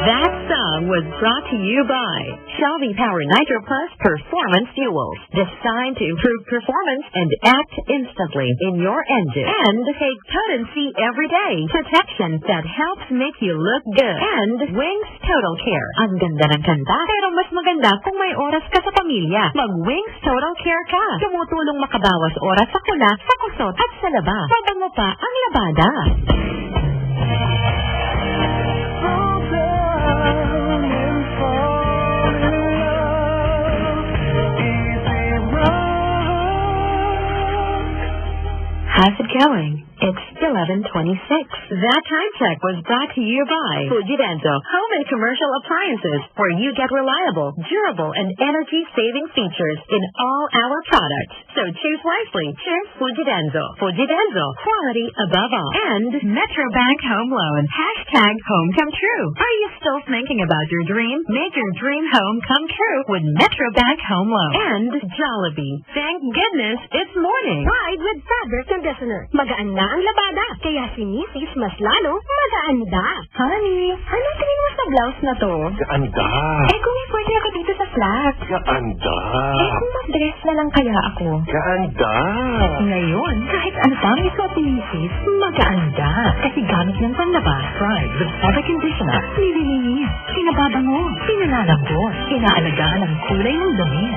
That song was brought to you by Shell V-Power Nitro Plus Performance Fuels, designed to improve performance and act instantly in your engine. And take potency every day, protection that helps make you look good. And Wings Total Care. Ang ganda ng kanta, pero mas maganda kung may oras ka sa pamilya. Mag-Wings Total Care ka. Tumutulong makabawas oras sa kula, sa kusot at sa laba. Pabango pa ang labada. How's it going? It's 11:26. That time check was brought to you by Fujidenso Home and Commercial Appliances, where you get reliable, durable, and energy-saving features in all our products. So choose wisely. Choose Fujidenso. Fujidenso, quality above all. And Metrobank Home Loan. Hashtag home come true. Are you still thinking about your dream? Make your dream home come true with Metrobank Home Loan. And Jollibee. Thank goodness it's morning. Pride with fabric conditioner. Magaan na ang labada, kaya si Mrs. mas lalo magaanda. Honey, anong tingin mo sa blouse na to? Gaanda. Kung pwede ako dito sa flat. Gaanda. Kung mag-dress na lang kaya ako. Gaanda. Ngayon, kahit ano pang isuot ni Mrs., magaanda. Kasi gamit ng panlaba. Pride with fabric conditioner. Nililinis, pinababango, pinalalambot, inaalagaan ang kulay ng damit.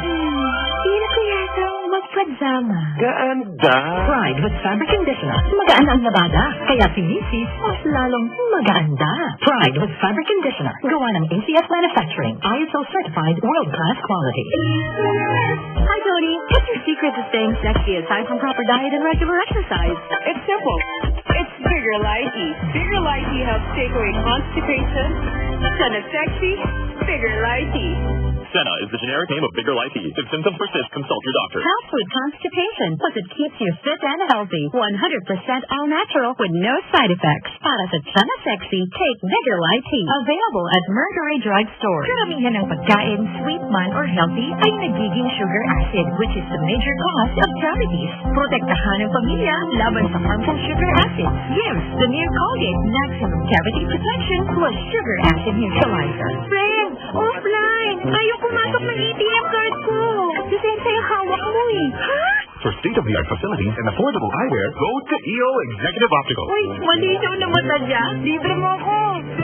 Hindi ko yata magpadzama. Gaanda. Pride with fabric conditioner. Magaan ang labada. Kaya si Mrs. mas lalong magaanda. Pride with fabric conditioner. Gawa ng ACS Manufacturing. ISO certified world-class quality. Hi, Tony. What's your secret to staying sexy aside from proper diet and regular exercise? It's simple. It's Bigger Lighty. Bigger Lighty helps take away constipation. Senna Sexy, Bigger Lighty. Senna is the generic name of Bigger Lighty. If symptoms persist, consult your doctor. Helps with constipation, plus it keeps you fit and healthy. 100% all natural with no side effects. Para sa Senna Sexy, take Bigger Lighty. Available at Mercury Drug Store. Karamihan ng pagkain, sweet man or healthy, ay nagiging sugar acid, which is the major cause of cavities. Protektahan ng pamilya laban sa harmful sugar acid. Gives the new Colgate maximum cavity protection plus sugar acid neutralizer. Friend, offline! Ayaw pumasok ng ATM card ko! Sisensya yung hawak mo eh. Ha? For state-of-the-art facilities and affordable eyewear, go to EO Executive Optical. Uy, malinaw na mata dya. Libre mo ako.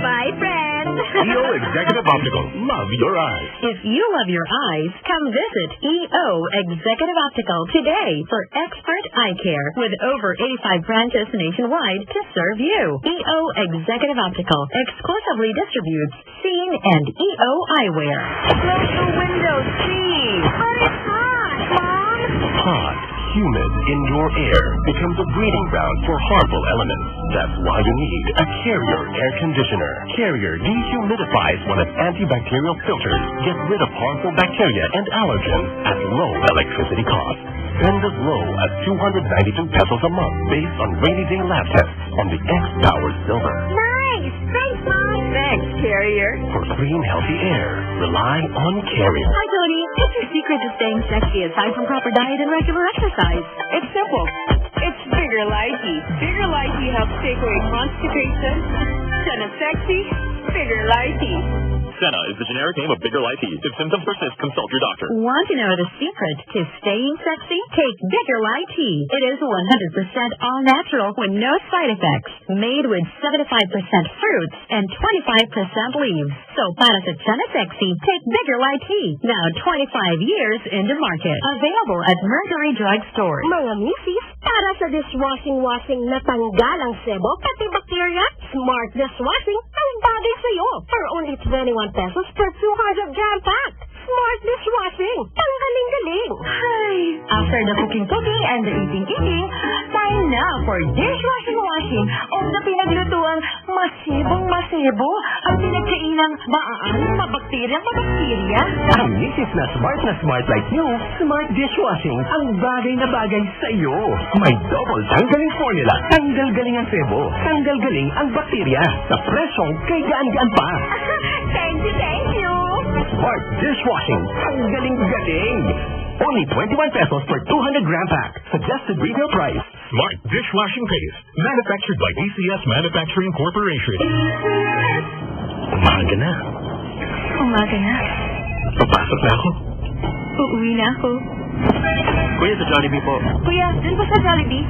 Bye, friend! EO Executive Optical. Love your eyes. If you love your eyes, come visit EO Executive Optical today for expert eye care with over 85 branches nationwide to serve you. EO Executive Optical exclusively distributes Scene and EO Eyewear. Close the window, please. But it's hot, Mom. Hot, humid, indoor air becomes a breeding ground for harmful elements. That's why you need a Carrier air conditioner. Carrier dehumidifies one of antibacterial filters. Get rid of harmful bacteria and allergens at low electricity cost. Spend as low as 292 pesos a month based on rainy day lab tests on the X-Power Silver. Nice! Thanks, Mom. Thanks, Carrier. For clean, healthy air, rely on Carrier. Hi, Tony. What's your secret to staying sexy aside from proper diet and regular exercise? It's simple. It's Bigger Lighty. Bigger Lighty helps take away constipation. Senna Sexy, Bigger Lighty. Senna is the generic name of Bigger Lighty. If symptoms persist, consult your doctor. Want to know the secret to staying sexy? Take Bigger Lighty. It is 100% all natural with no side effects. Made with 75% fruits and 25% leaves. So para sa Senna Sexy, take Bigger Lighty. Now 25 years in the market. Available at Mercury Drug Store. Mga misis, para sa dishwashing na tanggal ang sebo, pati bacteria, Smart Dishwashing ang bagay sa'yo. For only 21 pesos per 200 gram pack. Smart Dishwashing. Tanggaling-galing. Hi! After the cooking and the eating, time na for dishwashing o na pinaglutuang masibong-masibo ang pinagkainang mabakterya. Ang misis na smart like you, Smart Dishwashing ang bagay na bagay sa iyo. May double tanggaling formula. Tanggal-galing ang sebo. Tanggal-galing ang bakterya. Sa presyong kay gaan-gaan pa. Thank you. Smart Dishwashing. Tanggaling-galing. Only 21 pesos per 200 gram pack. Suggested retail price. Smart Dishwashing Paste. Manufactured by DCS Manufacturing Corporation. Umaga na. Umaga na. Papasok na ako. Uuwi na ako. Kuya, sa Jollibee po. Kuya, dun ba sa Jollibee?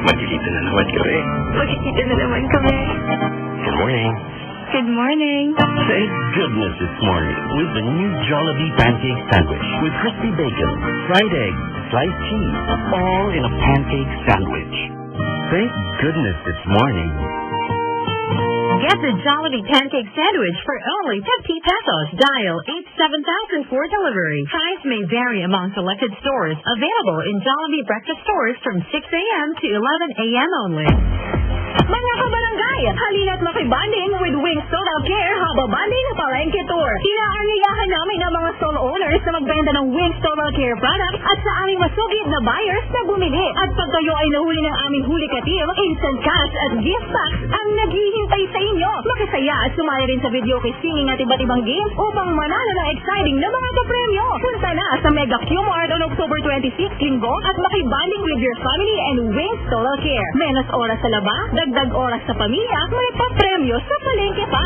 Magkikita na naman kami. Magkikita na naman kami. Good morning. Good morning. Thank goodness it's morning with the new Jollibee pancake sandwich with crispy bacon, fried egg, sliced cheese, all in a pancake sandwich. Thank goodness it's morning. Get the Jollibee Pancake Sandwich for only 50 pesos. Dial 87000 for delivery. Price may vary among selected stores. Available in Jollibee breakfast stores from 6 a.m. to 11 a.m. only. Mga kabarangay, halina't makibanding with Wings Total Care Haba Banding Palengke Tour. Inaanyayahan namin ang mga stall owners na magbenta ng Wings Total Care products at sa aming masugid na buyers na bumili. At pag kayo ay nahuli ng aming hulikatil, instant cash at gift packs ang naghihintay sa inyo. Makisaya at sumali rin sa video singing at iba't ibang games upang manalo ng exciting na mga kapremyo. Punta na sa Mega Q-Mart on October 26, Linggo at makibanding with your family and Wings Total Care. Menos oras sa laba, dagdag oras sa pamilya, may papremyo sa palengke pa.